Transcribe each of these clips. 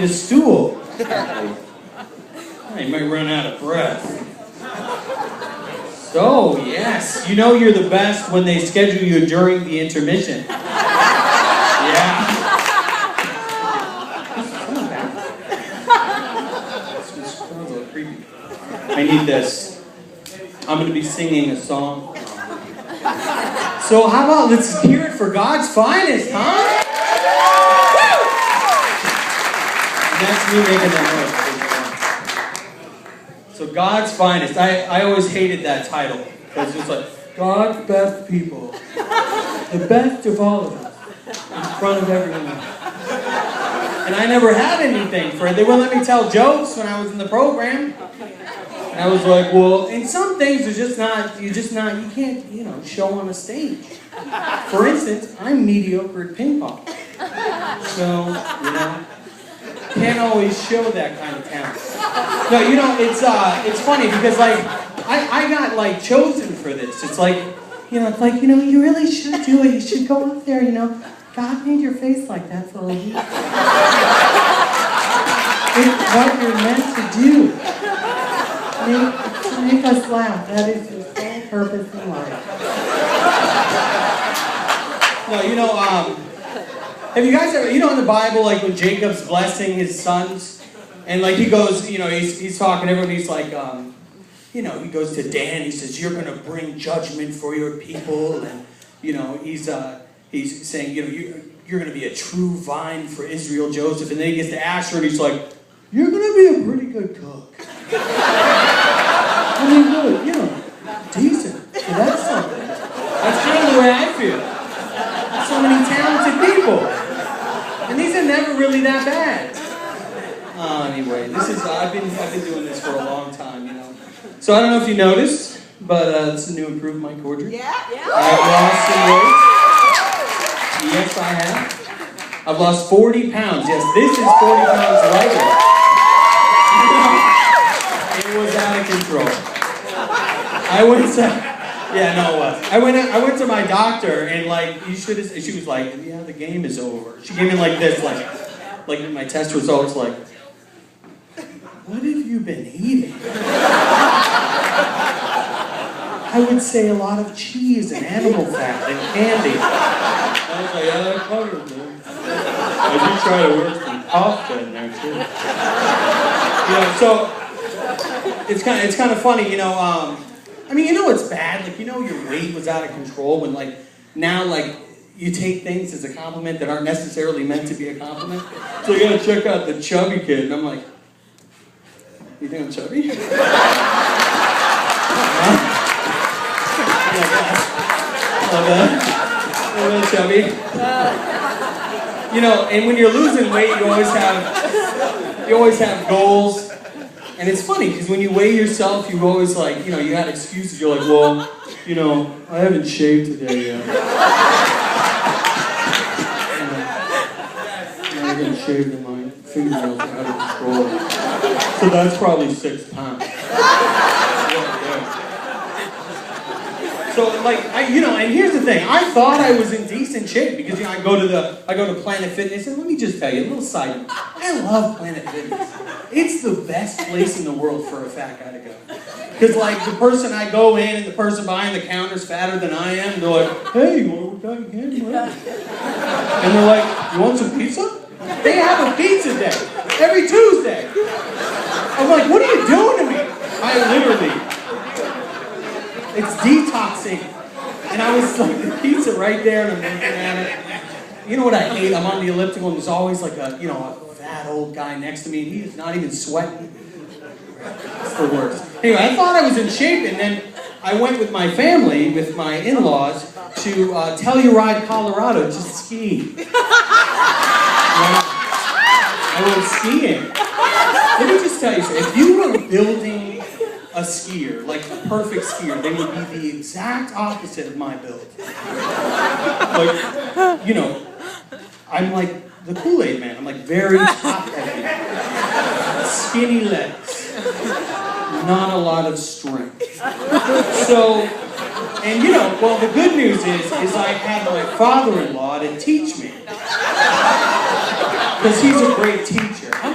need a stool. You might run out of breath. So, yes, you know you're the best when they schedule you during the intermission. Yeah. I need this. I'm going to be singing a song. So how about let's hear it for God's finest, huh? And that's me making that noise. So God's finest. I always hated that title. Because it's like, God's best people. The best of all of us. In front of everyone. And I never had anything for it. They wouldn't let me tell jokes when I was in the program. And I was like, well, and some things are just not, you can't, show on a stage. For instance, I'm mediocre at ping pong. So, can't always show that kind of talent. No, it's funny because, I got, chosen for this. It's like, you really should do it. You should go up there, God made your face like that for a reason. It's what you're meant to do. Make us laugh. That is your sole purpose in life. No, have you guys ever, in the Bible, when Jacob's blessing his sons, and he goes, he's talking to everyone, he's like, he goes to Dan, he says, you're going to bring judgment for your people, and, he's saying, you're going to be a true vine for Israel, Joseph, and then he gets to Asher, and he's like, you're going to be a pretty good cook. I mean, good, decent. So that's something. That's kind of the way I feel. So many talented people. And these are never really that bad. Anyway, I've been doing this for a long time, So I don't know if you noticed, but this is a new improved Mike Cordry. Yeah. I've lost some weight. Yes, I have. I've lost 40 pounds. Yes, this is 40 pounds lighter. It was out of control. I went to my doctor and she was like, yeah, the game is over. She gave me this, my test results, what have you been eating? I would say a lot of cheese and animal fat and candy. I was like, yeah, that covers it. I do try to work some pasta in there too. So it's kind of funny, it's bad, your weight was out of control when now you take things as a compliment that aren't necessarily meant to be a compliment. So you gotta check out the chubby kid, and I'm like, you think I'm chubby? A little chubby. And when you're losing weight, you always have goals. And it's funny, because when you weigh yourself, you always you had excuses. You're like, well, I haven't shaved today yet. I haven't shaved and my fingernails are out of control. So that's probably 6 pounds. So, and here's the thing. I thought I was in decent shape because, I go to Planet Fitness, and let me just tell you, a little side note. I love Planet Fitness. It's the best place in the world for a fat guy to go. Because, the person I go in and the person behind the counter is fatter than I am, and they're like, hey, you want to work out? You can, and they're like, you want some pizza? They have a pizza day every Tuesday. I'm like, what are you doing to me? It's detoxing. And I was the pizza right there, and I'm looking at it. You know what I hate? I'm on the elliptical, and there's always a fat old guy next to me, and he's not even sweating. It's the worst. Anyway, I thought I was in shape, and then I went with my family, with my in-laws, to Telluride, Colorado, to ski. I went skiing. Let me just tell you something. If you were building a skier, a perfect skier, they would be the exact opposite of my build. I'm the Kool-Aid man. I'm very top-heavy. Skinny legs. Not a lot of strength. So, and the good news is I had my father-in-law to teach me. Because he's a great teacher. How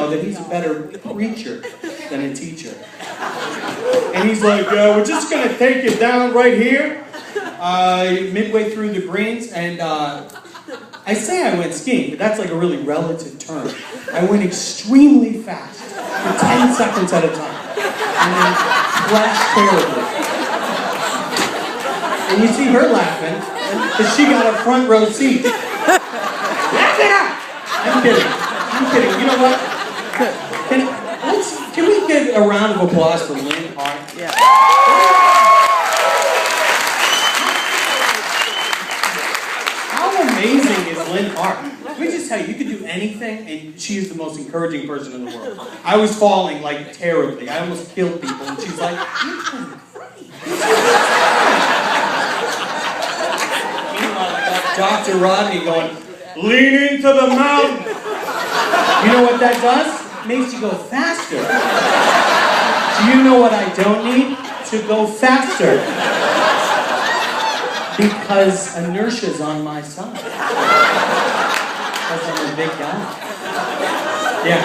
know that he's a better preacher than a teacher. And he's like, we're just going to take it down right here, midway through the greens, and I say I went skiing, but that's like a really relative term. I went extremely fast for 10 seconds at a time, and then flashed terribly. And you see her laughing, because she got a front row seat. Laugh it up! I'm kidding. You know what? Can we give a round of applause for Lynn Hart? Yeah. How amazing is Lynn Hart? Let me just tell you, you could do anything, and she is the most encouraging person in the world. I was falling, like, terribly. I almost killed people, and she's like, you're doing great. Meanwhile, I got Dr. Rodney going, leaning to the mountain. You know what that does? It makes you go faster. Do you know what I don't need? To go faster. Because inertia's on my side. Because I'm a big guy. Yeah.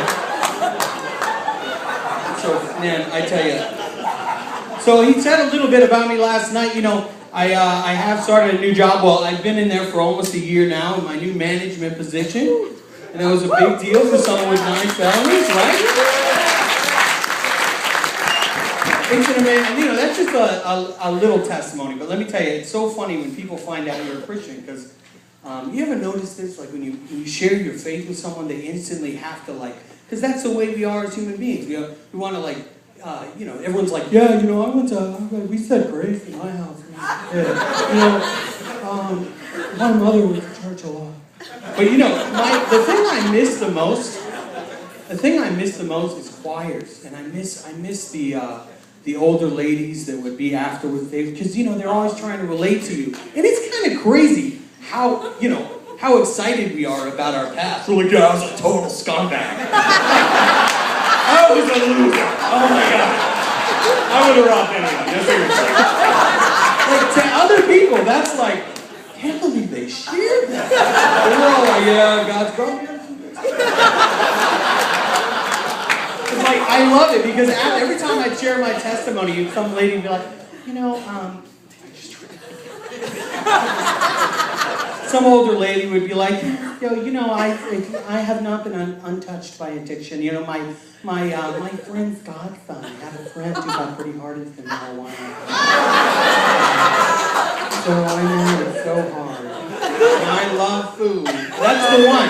So, man, I tell you. So he said a little bit about me last night. You know, I have started a new job. Well, I've been in there for almost a year now in my new management position. And that was a big deal for someone with 9 felonies, right? It's an amazing, you know, that's just a little testimony. But let me tell you, it's so funny when people find out you're a Christian, because you ever notice this? Like when you share your faith with someone, they instantly have to because that's the way we are as human beings. We want to you know, everyone's like, yeah, you know, we said grace in my house. Yeah. You know, my mother went to church a lot. But you know, the thing I miss the most is choirs, and I miss the older ladies that would be afterwards, because you know they're always trying to relate to you, and it's kind of crazy how excited we are about our past. We're like, yeah, I was a total scumbag. I was a loser. Oh my god, I would have robbed anyone. No, seriously. Like to other people, that's like. I can't believe they shared that. They're all like, yeah, God's broken. It's like, I love it because every time I share my testimony, some lady would be like, you know, some older lady would be like, yo, you know, I have not been untouched by addiction. You know, my friend's godson, I have a friend who got pretty hard into marijuana. So I know it's so hard. And I love food. That's the one.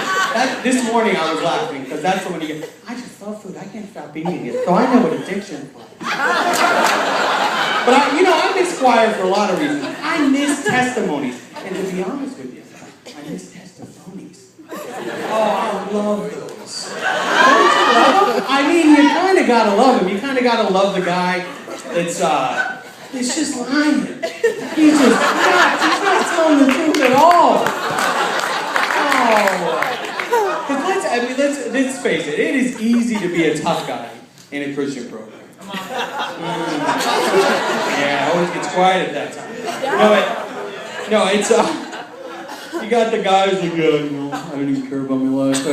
This morning I was laughing because that's the one you get. I just love food. I can't stop eating it. So I know what addiction is like. But I miss choir for a lot of reasons. I miss testimonies. And to be honest with you, I miss testimonies. Oh, I love those. Don't you love them? I mean, you kind of got to love them. You kind of got to love the guy that's it's just lying. He's not telling the truth at all. Oh. Let's face it, it is easy to be a tough guy in a Christian program. Yeah, it always gets quiet at that time. No, it's you got the guys like, you know, I don't even care about my life.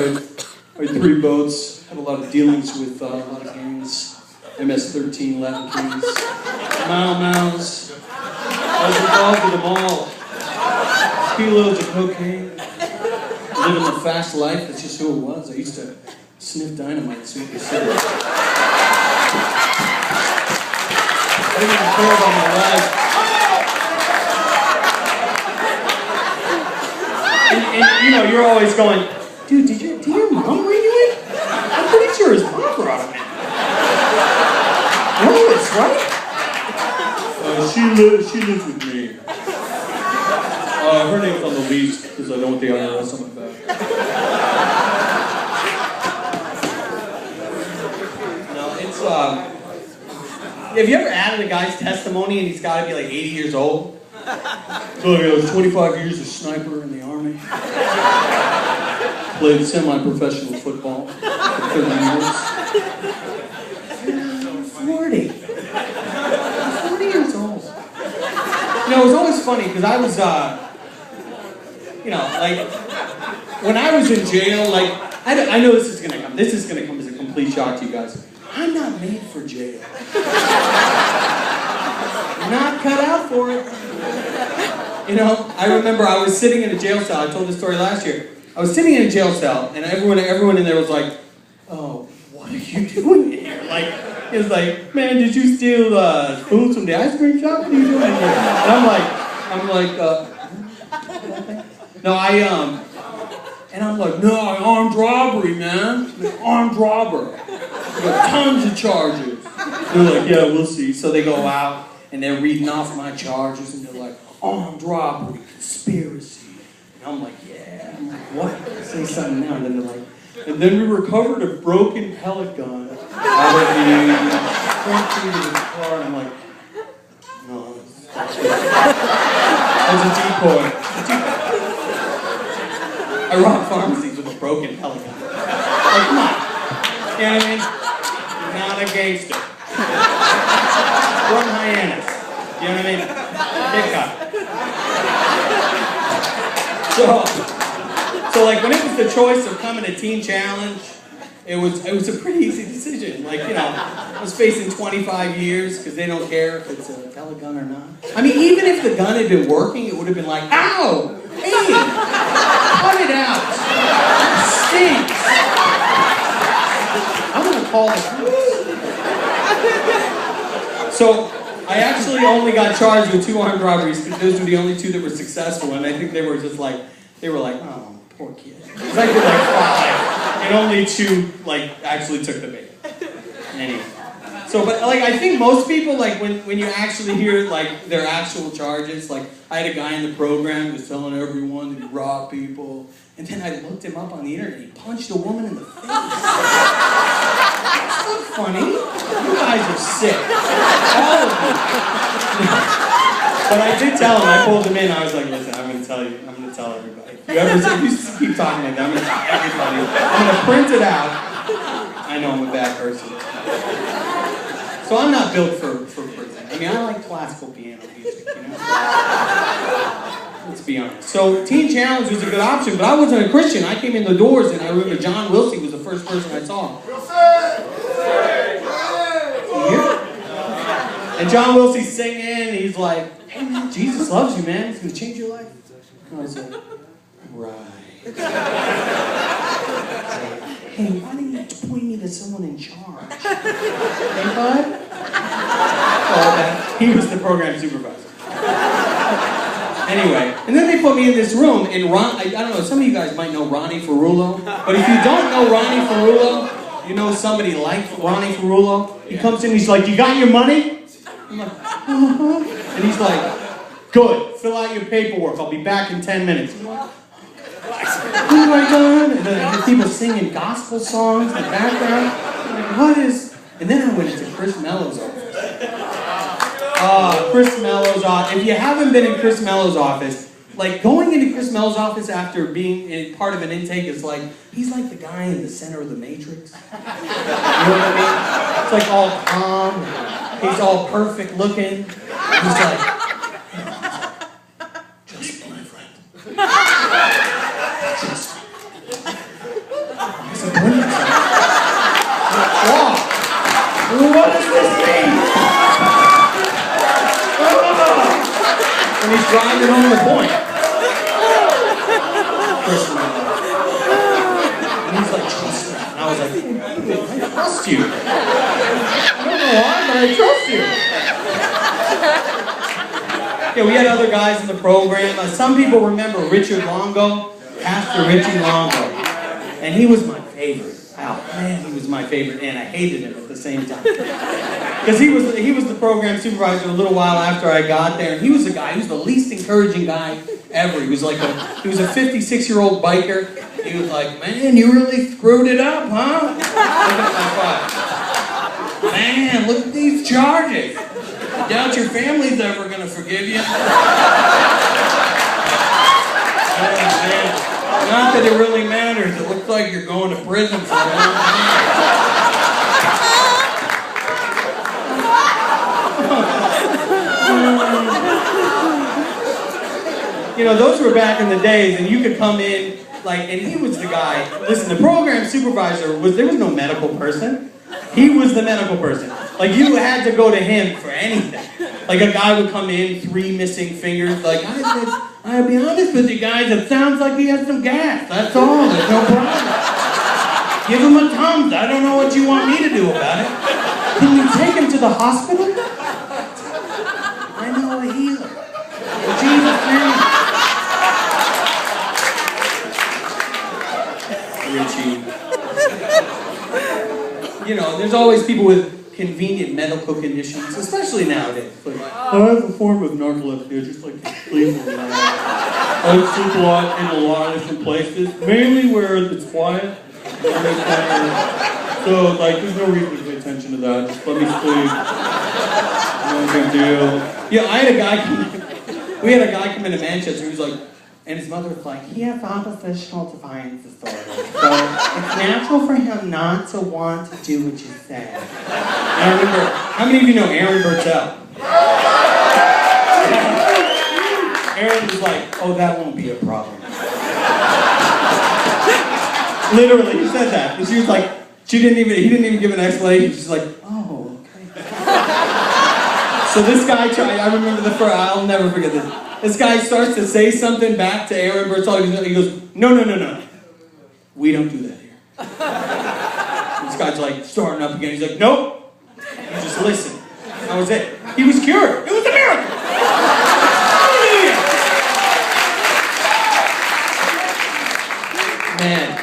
I had 3 boats, had a lot of dealings with a lot of gangs. MS-13, Latin Kings, Mouse. I was involved with them all. Kilos of cocaine. Living the fast life, that's just who it was. I used to sniff dynamite sweet and sour. I didn't even care about my life. And you know, you're always going, dude, did your mom bring you in? I'm pretty sure his mom brought him in. No, that's right. She lives with me. Her name's on the lease because I don't want the IRS on my back. No, it's have you ever added a guy's testimony and he's got to be like 80 years old? So I was 25 years as a sniper in the army. Played semi-professional football for 30 years. 40 years old. You know, it was always funny because I was, you know, like, when I was in jail, like, I know this is going to come as a complete complete shock to you guys. I'm not made for jail. I'm not cut out for it. You know, I remember I was sitting in a jail cell. I told this story last year. I was sitting in a jail cell, and everyone in there was like, "Oh, what are you doing here?" Like, it was like, "Man, did you steal spoons from the ice cream shop? What are you doing here?" And I'm like, no, and I'm like, "No, armed robbery, man. Armed robber. I got tons of charges." They're like, "Yeah, we'll see." So they go out, and they're reading off my charges, and they're like, "Armed robbery, conspiracy." And I'm like, "Yeah." I'm like, "What?" I say something now, and then they're like, "And then we recovered a broken pellet gun out of the front seat of the car." And I'm like, "No, that's a decoy. I robbed pharmacies with a broken pellet gun. Like, come on. You know what I mean? Not a gangster. Run hyenas. You know what I mean? Dick cut. So like when it was the choice of coming to Teen Challenge, it was a pretty easy decision. Like, you know, I was facing 25 years because they don't care if it's a pellet gun or not. I mean, even if the gun had been working, it would have been like, "Ow! Hey! Cut it out! It stinks! I'm gonna call the police." So I actually only got charged with 2 armed robberies because those were the only 2 that were successful, and I think they were like, "Oh, poor kid." Because I did like 5, and only 2 like actually took the bait. Anyway, so but like I think most people like when you actually hear like their actual charges, like I had a guy in the program who was telling everyone that he robbed people, and then I looked him up on the internet. He punched a woman in the face. That's not funny. You guys are sick. All of you. But I did tell him, I pulled him in, I was like, "Listen, I'm going to tell everybody. If you keep talking like that, I'm going to tell everybody. I'm going to print it out." I know I'm a bad person. So I'm not built for prison. I mean, I like classical piano music, you know? Let's be honest. So Teen Challenge was a good option, but I wasn't a Christian. I came in the doors, and I remember John Wilsey was the first person I saw. And John Wilsey's singing, and he's like, "Hey man, Jesus loves you, man. He's going to change your life." And I was like, "Right." "Hey, why didn't you point me to someone in charge?" "Hey, bud?" Oh, he was the program supervisor. Anyway, and then they put me in this room, and I don't know, some of you guys might know Ronnie Ferrullo, but if you don't know Ronnie Ferrullo, you know somebody like Ronnie Ferrullo. He comes in, he's like, "You got your money?" I'm like, "Uh-huh." And he's like, "Good, fill out your paperwork. I'll be back in 10 minutes. I'm like, "Oh my God." And then I hear people singing gospel songs in the background. I'm like, "What is..." And then I went into Chris Mello's office. Chris Mello's office. If you haven't been in Chris Mello's office, like going into Chris Mello's office after being part of an intake is like, he's like the guy in the center of the Matrix. You know what I mean? It's like all calm. He's all perfect looking. He's like, "Just my friend. Just." I said, "What is that?" "Wow. What does this mean?" And he's driving home the point. And he's like, "Trust me." And I was like, "I trust you. I don't know why, but I trust you." Yeah, we had other guys in the program. Some people remember Richard Longo, Pastor Richie Longo. And he was my favorite. Oh man, he was my favorite, and I hated him at the same time. Because he was the program supervisor a little while after I got there, and he was the guy, he was the least encouraging guy ever. He was a 56-year-old biker. He was like, "Man, you really screwed it up, huh? Look at my file. Man, look at these charges. I doubt your family's ever going to forgive you." Oh, man. Not that it really matters. It looks like you're going to prison for a long time. You know, those were back in the days, and you could come in and he was the guy, listen, the program supervisor, there was no medical person. He was the medical person. Like, you had to go to him for anything. Like, a guy would come in, 3 missing fingers, like, I'll be honest with you guys, it sounds like he has some gas. That's all, there's no problem. Give him a Tums. I don't know what you want me to do about it. Can you take him to the hospital? I know a healer. In Jesus' name. Richie. You know, there's always people with convenient medical conditions, especially nowadays. Like, I have a form of narcolepsy, I just like to sleep a lot. I sleep a lot in a lot of different places, mainly where it's quiet. So, like, there's no reason to pay attention to that. Just let me sleep. No big deal. Yeah, we had a guy come into Manchester who was like, and his mother was like, he has oppositional defiance disorder. So it's natural for him not to want to do what you say. And I remember, how many of you know Aaron Bertel? Aaron was like, oh, that won't be a problem. Literally, he said that. And she was like, he didn't even give an explanation. She's like, oh, okay. So this guy I remember I'll never forget this. This guy starts to say something back to Aaron Bertel. He goes, no. We don't do that here. This guy's like starting up again. He's like, nope. You just listen. That was it. He was cured. It was a miracle. Man.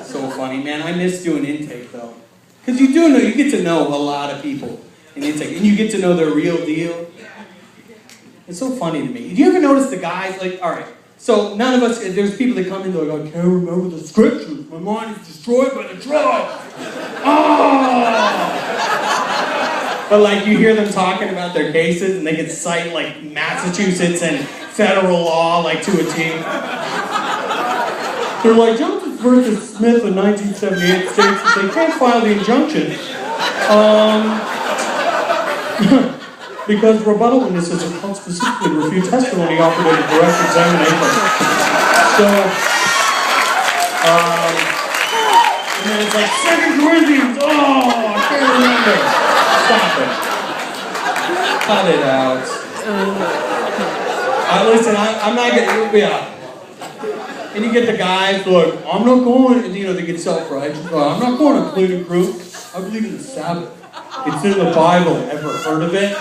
So funny, man. I miss doing intake, though. Because you get to know a lot of people in intake. And you get to know their real deal. It's so funny to me. Do you ever notice the guys, like, all right, so none of us, there's people that come in, they're like, I can't remember the scriptures. My mind is destroyed by the drugs. Oh! But, like, you hear them talking about their cases, and they can cite, like, Massachusetts and federal law, like, to a T. They're like, Johnson versus Smith in 1978 states that they can't file the injunction. Because rebuttal witnesses are called specifically to refute testimony offered in a direct examination. So, and then it's like 2 Corinthians. Oh, I can't remember. Stop it. Cut it out. Listen, I'm not gonna. Yeah. And you get the guys like, I'm not going. And, they get self-righteous. I'm not going to plead and prove. I believe in the Sabbath. It's in the Bible. Ever heard of it?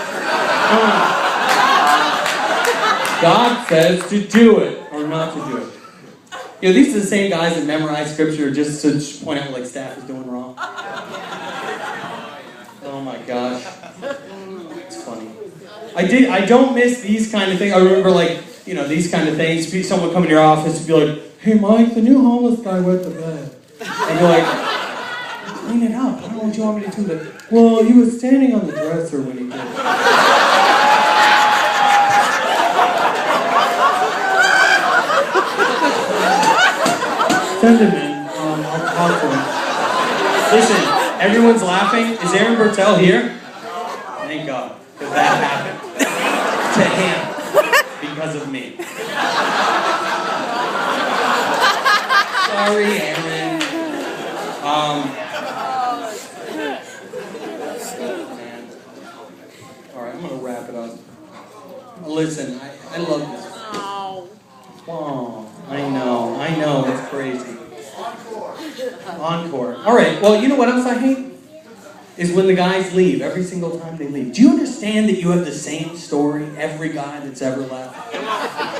God says to do it or not to do it. These are the same guys that memorize scripture just to point out like staff is doing wrong. Oh my gosh. It's funny. I don't miss these kind of things. I remember these kind of things. Someone come in your office and be like, hey Mike, the new homeless guy went to bed. And you're like, clean it up. I don't know what you want me to do. Well, he was standing on the dresser when he did it. Send him in. I'll talk to him. Listen, everyone's laughing. Is Aaron Bertel here? Thank God. Because that happened. To him. Because of me. Sorry, Aaron. Alright, I'm going to wrap it up. Listen, I love this. Oh, I know, it's crazy. Encore. Alright, well, you know what else I hate? Is when the guys leave, every single time they leave. Do you understand that you have the same story, every guy that's ever left?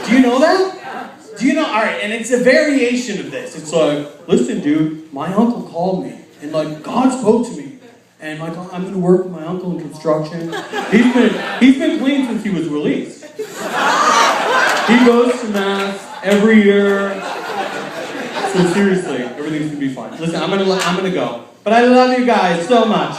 Do you know that? Do you know? Alright, and it's a variation of this. It's like, listen, dude, my uncle called me, and God spoke to me. And I'm going to work with my uncle in construction. He's been clean since he was released. He goes to Mass every year. So seriously, everything's going to be fine. Listen, I'm going to go. But I love you guys so much.